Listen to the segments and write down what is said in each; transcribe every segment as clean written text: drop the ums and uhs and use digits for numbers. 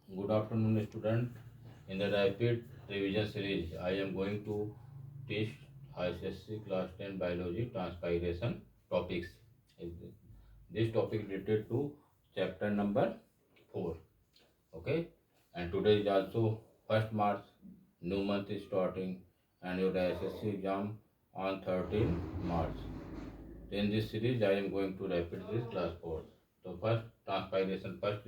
Good afternoon, student. In the rapid revision series, I am going to teach ICSC class 10 biology transpiration topics. This topic related to chapter number 4. Okay, and today is also 1st March. New month is starting, and your ICSC exam on 13 March. In this series, I am going to rapid this class 4. So first, transpiration. First,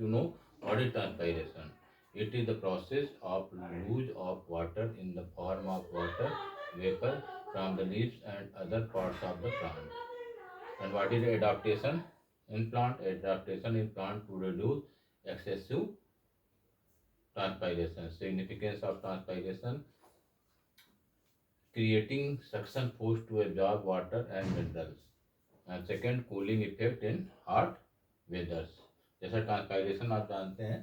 what is transpiration? It is the process of use of water in the form of water vapor from the leaves and other parts of the plant. And what is adaptation in plant? Adaptation in plant to reduce excessive transpiration. Significance of transpiration: creating suction force to absorb water and minerals. And second, cooling effect in hot वेदर्स. जैसा transpiration आप जानते हैं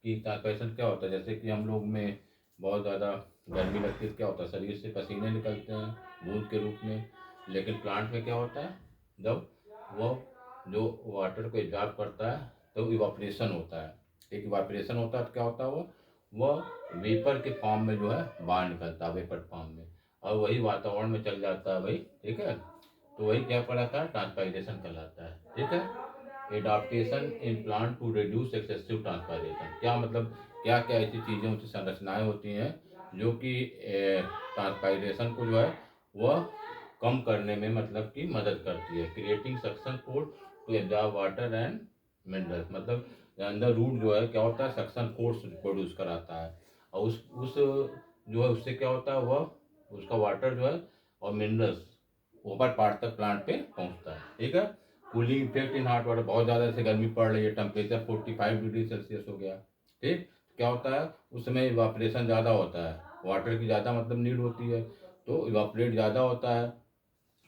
कि transpiration क्या होता है. जैसे कि हम लोग में बहुत ज़्यादा गर्मी लगती है, क्या होता है, शरीर से पसीने निकलते हैं बूंद के रूप में. लेकिन प्लांट में क्या होता है, जब वो जो वाटर को एब्जॉर्ब करता है तो इवापोरेशन होता है. एक इवापोरेशन होता है तो क्या होता है, वो वेपर के फॉर्म में जो है बाहर निकलता है, वेपर फॉर्म में, और वही वातावरण में चल जाता है भाई. ठीक है, तो वही क्या कहलाता है, ट्रांसपायरेशन कहलाता है. ठीक है. Adaptation in plant to reduce excessive transpiration. क्या मतलब, क्या क्या ऐसी चीज़ें होती, संरचनाएं होती हैं जो कि ट्रांसपायरेशन को जो है वह कम करने में मतलब कि मदद करती है. Creating suction force to absorb water and minerals. मतलब अंदर रूट जो है क्या होता है, सक्शन फोर्स प्रोड्यूस कराता है, और उस जो है उससे क्या होता है, वह उसका वाटर जो है और मिनरल्स ऊपर पार्ट तक प्लांट पे पहुंचता है. ठीक है. Cooling effect in hot water. बहुत ज़्यादा जैसे गर्मी पड़ रही है, टेम्परेचर 45 डिग्री सेल्सियस हो गया. ठीक. क्या होता है, उस समय इवापोरेशन ज़्यादा होता है, वाटर की ज़्यादा मतलब नीड होती है, तो इवापोरेट ज़्यादा होता है.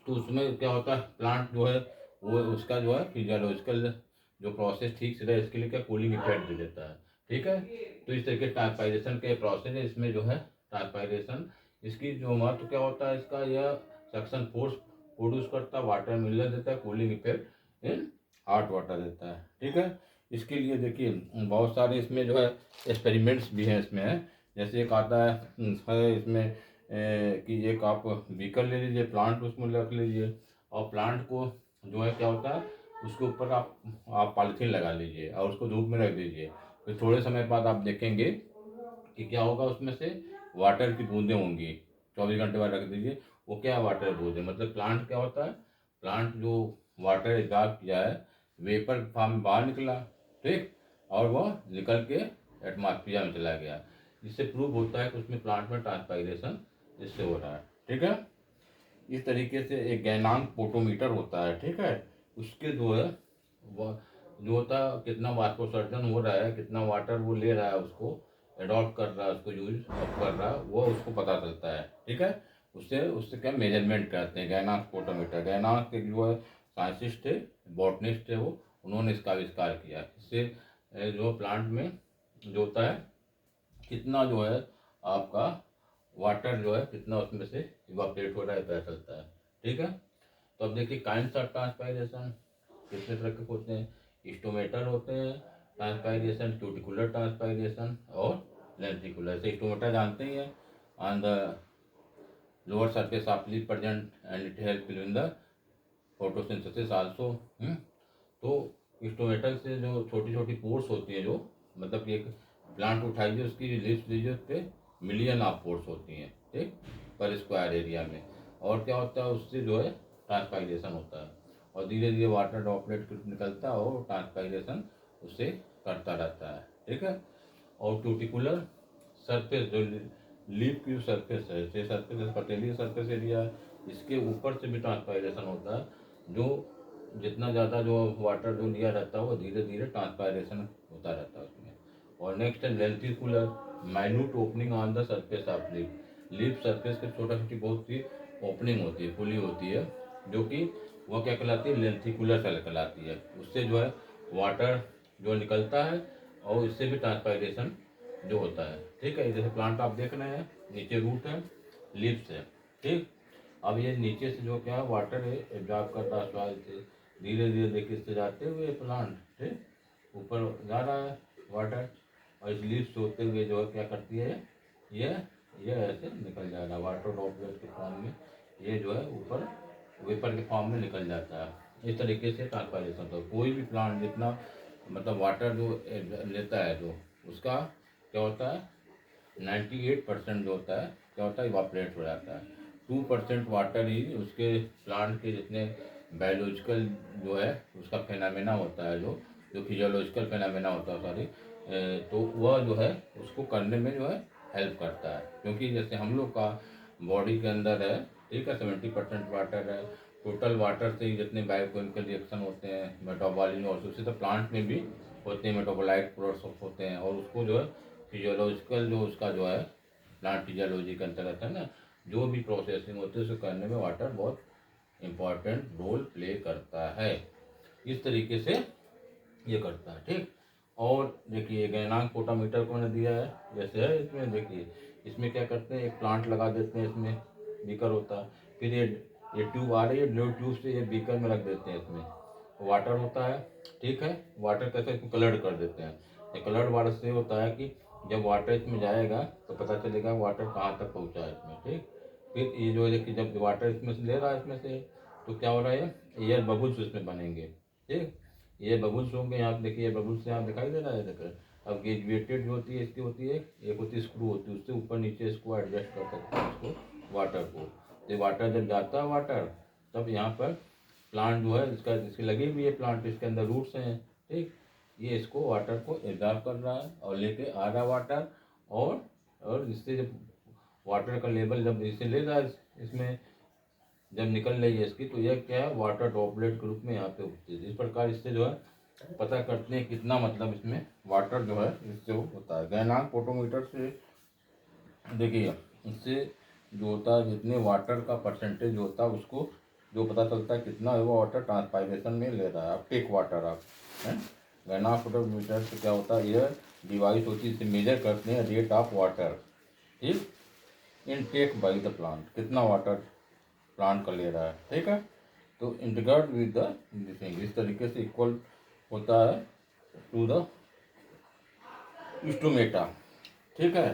तो उसमें क्या होता है, प्लांट जो है वो उसका जो है फिजियोलॉजिकल जो प्रोसेस ठीक से रहे, इसके लिए क्या कूलिंग इफेक्ट दे देता है. ठीक है. तो इस तरीके ट्रांसपायरेशन के प्रोसेस है. इसमें जो है ट्रांसपायरेशन, इसकी जो महत्व क्या होता है इसका, यह सक्शन फोर्स प्रोड्यूस करता है, वाटर मिनरल देता है, cooling effect in hot water देता है. ठीक है. इसके लिए देखिए बहुत सारे इसमें जो है एक्सपेरिमेंट्स भी हैं इसमें है. जैसे एक आता है इसमें कि एक आप व्हीकल ले लीजिए, प्लांट उसमें रख लीजिए, और प्लांट को जो है क्या होता है, उसके ऊपर आप पॉलीथीन लगा लीजिए और उसको धूप में रख दीजिए. फिर थोड़े समय बाद आप देखेंगे कि क्या होगा, उसमें से वाटर की बूंदें होंगी. 24 घंटे बाद रख दीजिए, वो क्या वाटर बूंदें, मतलब प्लांट क्या होता है, प्लांट जो वाटर एब्जॉर्ब किया है वेपर फॉर्म में बाहर निकला. ठीक. और वो निकल के एटमॉस्फेयर में चला गया. इससे प्रूव होता है कि उसमें प्लांट में ट्रांसपायरेशन इससे हो रहा है. ठीक है. इस तरीके से एक गैनांक पोटोमीटर होता है. ठीक है. उसके जो है वह जो होता है, कितना वाष्पोत्सर्जन हो रहा है, कितना वाटर वो ले रहा है, उसको अडॉप्ट कर रहा है, उसको यूज अप कर रहा है, वो उसको पता चलता है. ठीक है. उससे उससे क्या मेजरमेंट करते हैं, गैनांक पोटोमीटर. गैनांक के जो है साइंटिस्ट थे, बॉटनिस्ट थे, वो उन्होंने इसका आविष्कार किया. इससे जो प्लांट में जो होता है, कितना जो है आपका वाटर जो है कितना उसमें से इवापोरेट हो रहा है, पता चलता है. ठीक है. तो अब देखिए काइंड्स ऑफ ट्रांसपायरेशन कितने तरह के होते हैं. स्टोमेटल होते हैं ट्रांसपायरेशन, क्यूटिकुलर ट्रांसपायरेशन और लेंटिकुलर. से स्टोमेटा जानते ही हैं, on the lower surface of leaf present and it help in the photosynthesis also. तो स्टोमेटल से जो छोटी छोटी पोर्स होती है, जो मतलब कि एक प्लांट उठाइए, उसकी लीव्स लीजिए, उस पर मिलियन ऑफ पोर्स होती हैं. ठीक. पर स्क्वायर एरिया में. और क्या होता है, उससे जो है ट्रांसपायरेशन होता है, और धीरे धीरे वाटर ड्रॉपलेट निकलता है और ट्रांसपायरेशन उससे करता रहता है. ठीक है. और क्यूटिकुलर सरफेस जो लीफ की सरफेस है, जैसे सरफेस जैसे पतेली सरफेस एरिया है, इसके ऊपर से भी ट्रांसपायरेशन होता है. जो जितना ज़्यादा जो वाटर जो लिया रहता है, वो धीरे धीरे ट्रांसपायरेशन होता रहता है उसमें. और नेक्स्ट है lenticular, minute opening on the surface of leaf. Leaf surface के छोटा छोटी बहुत सी ओपनिंग होती है, खुली होती है, जो कि वो क्या कहलाती है, लेंटिकुलर सेल कहलाती है. उससे जो है वाटर जो निकलता है, और इससे भी ट्रांसपायरेशन जो होता है. ठीक है. जैसे प्लांट आप देख रहे हैं, नीचे रूट है, लीव्स है. ठीक. अब ये नीचे से जो क्या है वाटर है एब्जॉर्ब कर रहा है सॉइल से, धीरे धीरे देखिए इससे जाते हुए प्लांट ठीक ऊपर जा रहा है वाटर. और इस लीफ से होते हुए जो है क्या करती है, ये ये ऐसे निकल जाएगा वाटर ड्रॉपलेट के फॉर्म में, ये जो है ऊपर वेपर के फॉर्म में निकल जाता है। इस तरीके से ट्रांसपायरेशन तो कोई भी प्लांट जितना मतलब वाटर जो लेता है जो उसका क्या होता है 98% जो होता है क्या होता है इवापरेट हो जाता है। 2% वाटर ही उसके प्लांट के जितने बायोलॉजिकल जो है उसका फेनामेना होता है, जो जो फिजियोलॉजिकल फेनामेना होता है सॉरी, तो वह जो है उसको करने में जो है हेल्प करता है। क्योंकि जैसे हम लोग का बॉडी के अंदर है, ठीक है, 70% वाटर है। टोटल वाटर से ही जितने बायोकेमिकल रिएक्शन होते हैं मेटाबॉलिज्म और उसी तो प्लांट में भी होते हैं, मेटाबोलाइट प्रोसेस होते हैं, और उसको जो है फिजियोलॉजिकल जो उसका जो है प्लांट फिजियोलॉजी के अंतर्गत है ना, जो भी प्रोसेसिंग होती है उसे करने में वाटर बहुत इम्पॉर्टेंट रोल प्ले करता है। इस तरीके से ये करता है, ठीक। और देखिए गैनांग पोटामीटर को मैंने दिया है जैसे है इसमें, देखिए इसमें क्या करते हैं एक प्लांट लगा देते हैं, इसमें बीकर होता है, फिर ये ट्यूब आ रही है, ब्लू ट्यूब से ये बीकर में रख देते हैं, इसमें वाटर होता है, ठीक है। वाटर कैसे इसको कलर्ड कर देते हैं, ये कलर्ड वाटर से होता है कि जब वाटर इसमें जाएगा तो पता चलेगा वाटर कहाँ तक पहुँचा है इसमें, ठीक। फिर ये जो है देखिए जब वाटर इसमें से ले रहा है इसमें से, तो क्या हो रहा है एयर बबल्स इसमें बनेंगे, ठीक। ये बबल्स होंगे, यहाँ पे देखिए ये बबल्स यहाँ दिखाई दे रहा है देखिए। अब गेजवेटेड जो होती है इसकी होती है, एक होती है स्क्रू होती है, उससे ऊपर नीचे इसको एडजस्ट कर सकते हैं इसको वाटर को। तो वाटर जब जाता है वाटर, तब यहाँ पर प्लांट जो है इसका इसके लगे भी है प्लांट, इसके अंदर रूट्स हैं, ठीक। ये इसको वाटर को एब्जॉर्ब कर रहा है और लेके आ रहा है वाटर, और इससे जब वाटर का लेवल जब इससे ले रहा है इसमें जब निकल रही है इसकी, तो यह क्या है वाटर ड्रॉपलेट के रूप में यहाँ पे उठती है। इस प्रकार इससे जो है पता करते हैं कितना मतलब इसमें वाटर जो है इससे वो होता है। गैनांग पोटोमीटर से देखिए इससे जो होता है जितने वाटर का परसेंटेज होता है उसको जो पता चलता है कितना है वो वाटर ट्रांसपायरेशन में ले रहा है। आप टेक वाटर आप हैं, गैनांग पोटोमीटर से क्या होता है, यह डिवाइस होती है, इससे मेजर करते हैं रेट ऑफ वाटर, ठीक, इन टेक बाई द प्लांट, कितना वाटर प्लांट कर ले रहा है, ठीक है। तो इंटीग्रेट विद द थिंग इस तरीके से इक्वल होता है टू द स्टोमेटा, ठीक है।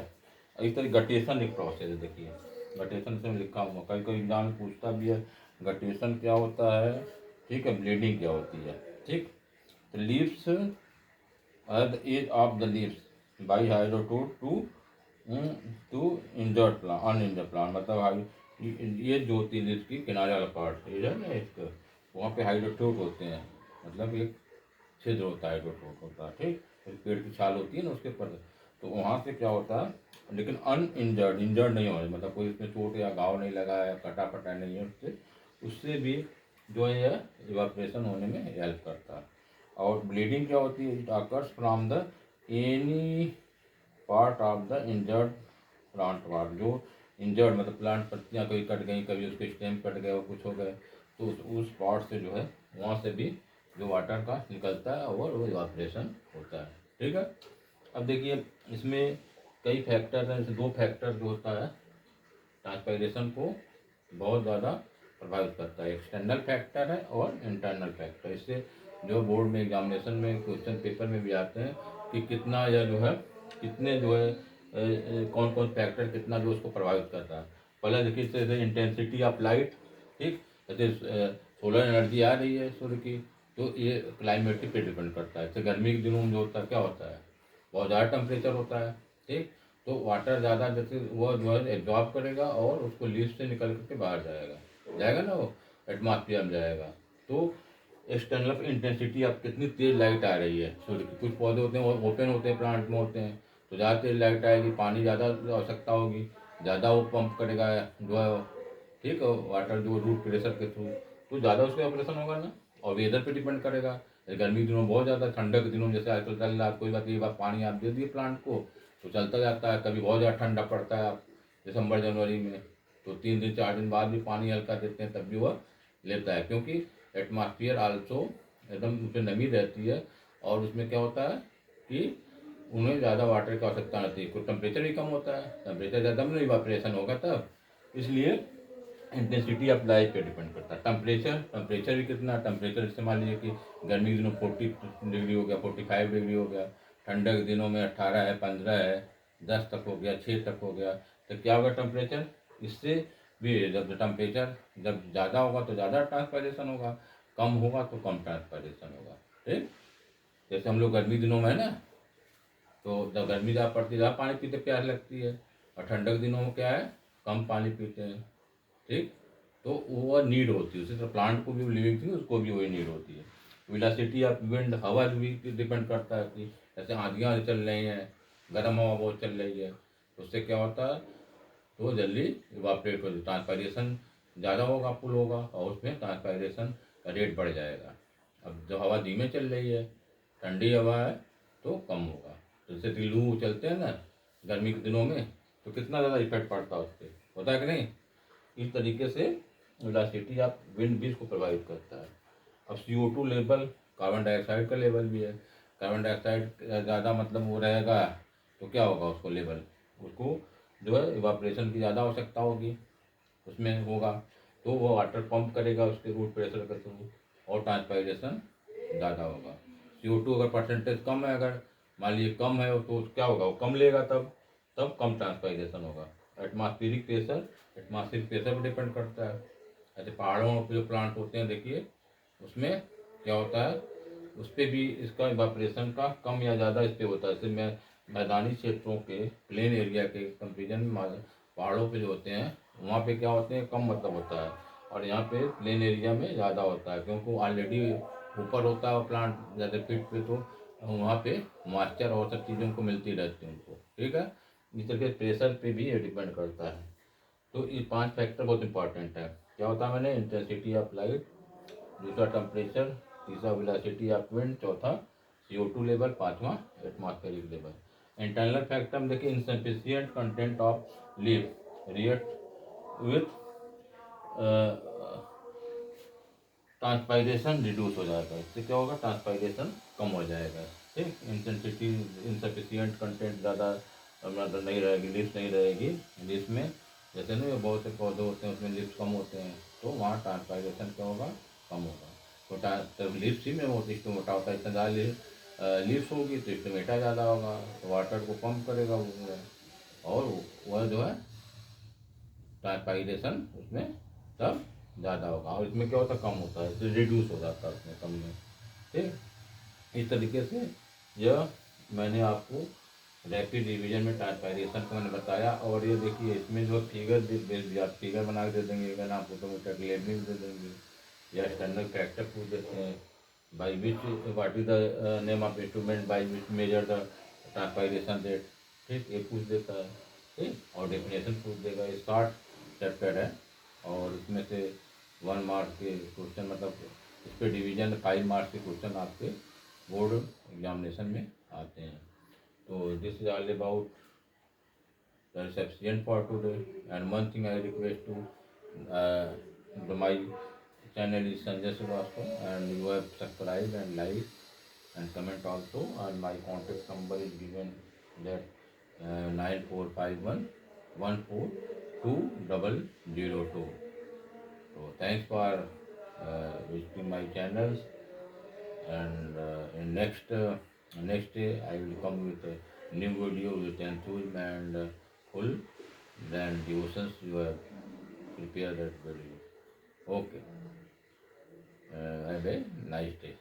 इस तरह गटेशन एक प्रोसेस है, देखिए गटेशन से लिखा हुआ कई कई एग्जाम पूछता भी है गटेशन क्या होता है, ठीक है, ब्लीडिंग क्या होती है, ठीक। तो leaves at the edge of the leaves by हाइड्रोटूट to injured plant uninjured plant, मतलब ये जो होती है लीव्स की किनारे वाला पार्ट ये है ना इसका, वहाँ पे हाइड्रोटूट होते हैं, मतलब एक छिद्र होता है हाइड्रोटूट होता है, ठीक। फिर पेड़ की छाल होती है ना उसके ऊपर, तो वहाँ से क्या होता है, लेकिन अनइंजर्ड इंजर्ड नहीं हो रही, मतलब कोई इसमें चोट या घाव नहीं लगा है, कटा पटा नहीं है उससे, उससे भी जो है यह इवापोरेशन होने में हेल्प करता है। और ब्लीडिंग क्या होती है, it occurs from the any part of the injured plant part, जो इंजर्ड मतलब प्लांट पत्तियाँ कभी कट गई, कभी उसके स्टेम कट गए और कुछ हो गए, तो उस पार्ट से जो है वहाँ से भी जो वाटर का निकलता है और वो इवापोरेशन होता है, ठीक है। अब देखिए इसमें कई फैक्टर हैं, जैसे दो फैक्टर जो होता है ट्रांसपायरेशन को बहुत ज़्यादा प्रभावित करता है, एक्सटर्नल फैक्टर है और इंटरनल फैक्टर। इससे जो बोर्ड में एग्जामिनेशन में क्वेश्चन पेपर में भी आते हैं कि कितना या जो है कितने जो है कौन कौन फैक्टर कितना जो उसको प्रभावित करता है। पहले देखिए जैसे इंटेंसिटी ऑफ लाइट, ठीक, जैसे सोलर एनर्जी आ रही है सूर्य की, तो ये क्लाइमेट पे डिपेंड करता है। जैसे गर्मी के दिनों में जो होता है क्या होता है बहुत ज़्यादा टेम्परेचर होता है, ठीक, तो वाटर ज़्यादा जैसे वो जो है एब्जॉर्ब करेगा और उसको लीफ से निकल करके बाहर जाएगा जाएगा ना, वो एटमॉस्फेयर में जाएगा। तो एक्सटर्नल इंटेंसिटी अब कितनी तेज़ लाइट आ रही है सूर्य की, कुछ पौधे होते हैं वो ओपन होते हैं प्लांट में होते हैं, तो ज़्यादा तेज़ लाइट आएगी, पानी ज़्यादा आवश्यकता होगी, ज़्यादा वो पंप करेगा जो है, ठीक है, वाटर जो रूट प्रेशर के थ्रू, तो ज़्यादा उसका ऑपरेशन होगा ना। और वेदर पे डिपेंड करेगा, गर्मी के दिनों बहुत ज़्यादा, ठंडक के दिनों जैसे आजकल चल रहा है, कोई बात, ये बात पानी आप दे दिए प्लांट को तो चलता जाता है, कभी बहुत ज़्यादा ठंडा पड़ता है आप दिसंबर जनवरी में, तो 3 दिन 4 दिन बाद भी पानी हल्का देते हैं तब भी वह लेता है, क्योंकि एटमॉस्फेयर आल्सो एकदम उसमें नमी रहती है, और उसमें क्या होता है कि उन्हें ज़्यादा वाटर की आवश्यकता नहीं होती, कुछ टेम्परेचर भी कम होता है, टेम्परेचर ज़्यादा में इवापोरेशन होगा तब, इसलिए इंटेंसिटी ऑफ लाइट पे डिपेंड करता है। टेम्परेचर भी कितना टेम्परेचर, जैसे मान लीजिए कि गर्मी के दिनों 40 डिग्री हो गया, 45 डिग्री हो गया, ठंडे के दिनों में 18 है, 15 है, 10 तक हो गया, 6 तक हो गया, तो क्या होगा टेम्परेचर? इससे भी जब टेम्परेचर जब ज़्यादा होगा तो ज़्यादा ट्रांसपायरेशन होगा, कम होगा तो कम ट्रांसपायरेशन होगा। ठीक, जैसे हम लोग गर्मी दिनों में है ना, तो जब गर्मी ज़्यादा पड़ती है ज़्यादा पानी पीते प्यास लगती है, और ठंडक दिनों में क्या है, कम पानी पीते हैं। ठीक, तो वो नीड होती है, उसी तरह प्लांट को भी लिविंग थी उसको भी वही नीड होती है। वेलोसिटी ऑफ विंड, हवा भी डिपेंड करता है कि जैसे आंधियाँ चल रही हैं, गर्म हवा बहुत चल रही है, तो उससे क्या होता है, तो जल्दी इवापरेट हो जाए, ट्रांसपायरेशन ज़्यादा होगा, पुल होगा, और उसमें ट्रांसपायरेशन का रेट बढ़ जाएगा। अब जो हवा धीमे चल रही है, ठंडी हवा है, तो कम होगा। जैसे कि लू चलते हैं ना गर्मी के दिनों में, तो कितना ज़्यादा इफेक्ट पड़ता है उस पर, होता है कि नहीं? इस तरीके से वेलोसिटी ऑफ विंड भी इसको प्रभावित करता है। अब CO2 लेवल, कार्बन डाइऑक्साइड का लेवल भी है। कार्बन डाइऑक्साइड ज़्यादा मतलब वो रहेगा तो क्या होगा, उसको लेवल, उसको जो है इवापरेशन की ज़्यादा आवश्यकता होगी, उसमें होगा, तो वो वाटर पंप करेगा उसके रूट प्रेशर के थ्रू, और ट्रांसपायरेशन ज़्यादा होगा। CO2 अगर परसेंटेज कम है, अगर मान लीजिए कम है, तो क्या होगा, वो कम लेगा, तब कम ट्रांसपायरेशन होगा। एटमॉस्फेरिक प्रेशर, एटमॉस्फेरिक प्रेशर पर डिपेंड करता है। ऐसे पहाड़ों पे जो प्लांट होते हैं देखिए, उसमें क्या होता है, उस पर भी इसका इवापरेशन का कम या ज़्यादा इस पर होता है। जैसे मैदानी क्षेत्रों के, प्लेन एरिया के कंपेरिजन में पहाड़ों पे जो होते हैं वहाँ पे क्या होते हैं, कम मतलब होता है, और यहाँ पे प्लेन एरिया में ज़्यादा होता है, क्योंकि ऑलरेडी ऊपर होता है प्लांट ज़्यादा फीट पे, तो वहाँ पे मॉइस्चर और सब चीज़ों को मिलती रहती है उनको। ठीक है, इस तरह के प्रेशर पे भी ये डिपेंड करता है। तो ये 5 फैक्टर बहुत इंपॉर्टेंट है। क्या होता है, मैंने इंटेंसिटी ऑफ लाइट, दूसरा टेम्परेचर, तीसरा वेलोसिटी ऑफ विंड, चौथा CO2 लेवल, पांचवा एटमॉस्फेरिक लेवल। इंटरनल फैक्टर में देखिए, insufficient content of leaf react with transpiration reduce हो जाएगा। इससे क्या होगा, ट्रांसपायरेशन कम हो जाएगा। ठीक, इंटेंसिटी, इनसफिशियंट कंटेंट ज़्यादा मतलब नहीं रहेगी, लिप्स नहीं रहेगी लिप्स में, जैसे ना बहुत से पौधे होते हैं उसमें लिप्स कम होते हैं, तो वहाँ ट्रांसपायरेशन क्या होगा, कम होगा। तो लिप्स ही में वो इसमें मोटा होता है, इतना ज़्यादा लिप्स होगी तो इसमें मीठा ज़्यादा होगा, तो वाटर को पम्प करेगा वो, और वह जो है ट्रांसपायरेशन उसमें तब ज़्यादा होगा, और इसमें क्या होता है, कम होता है, इससे रिड्यूस हो जाता है उसमें, कम में। ठीक, इस तरीके से यह मैंने आपको रैपिड रिवीजन में ट्रांसपायरेशन को मैंने बताया। और ये देखिए, इसमें जो फिगर आप फिगर बना के दे देंगे, अगर आप ऑटोमीटर लेबलिंग दे देंगे, या एक्सटर्नल कैरेक्टर पूछ देते हैं, by which what is the name of instrument by which measure the transpiration rate. ठीक, ये पूछ देता है। ठीक, और डेफिनेशन पूछ देगा। ये शॉर्ट चैप्टर है, और इसमें से 1 मार्क्स के क्वेश्चन, मतलब इस पर डिवीजन 5 मार्क्स के क्वेश्चन आपके बोर्ड एग्जामिनेशन में आते हैं। तो this is all about the sufficient for today. And one thing I request to my channel is Sanjay Srivastava, and you have subscribe and like and comment also. And my contact number is given that 9451 14202. So thanks for visiting my channels, and in next day I will come with a new video with enthusiasm and full then devotions you have prepared that video. Okay, have a nice day.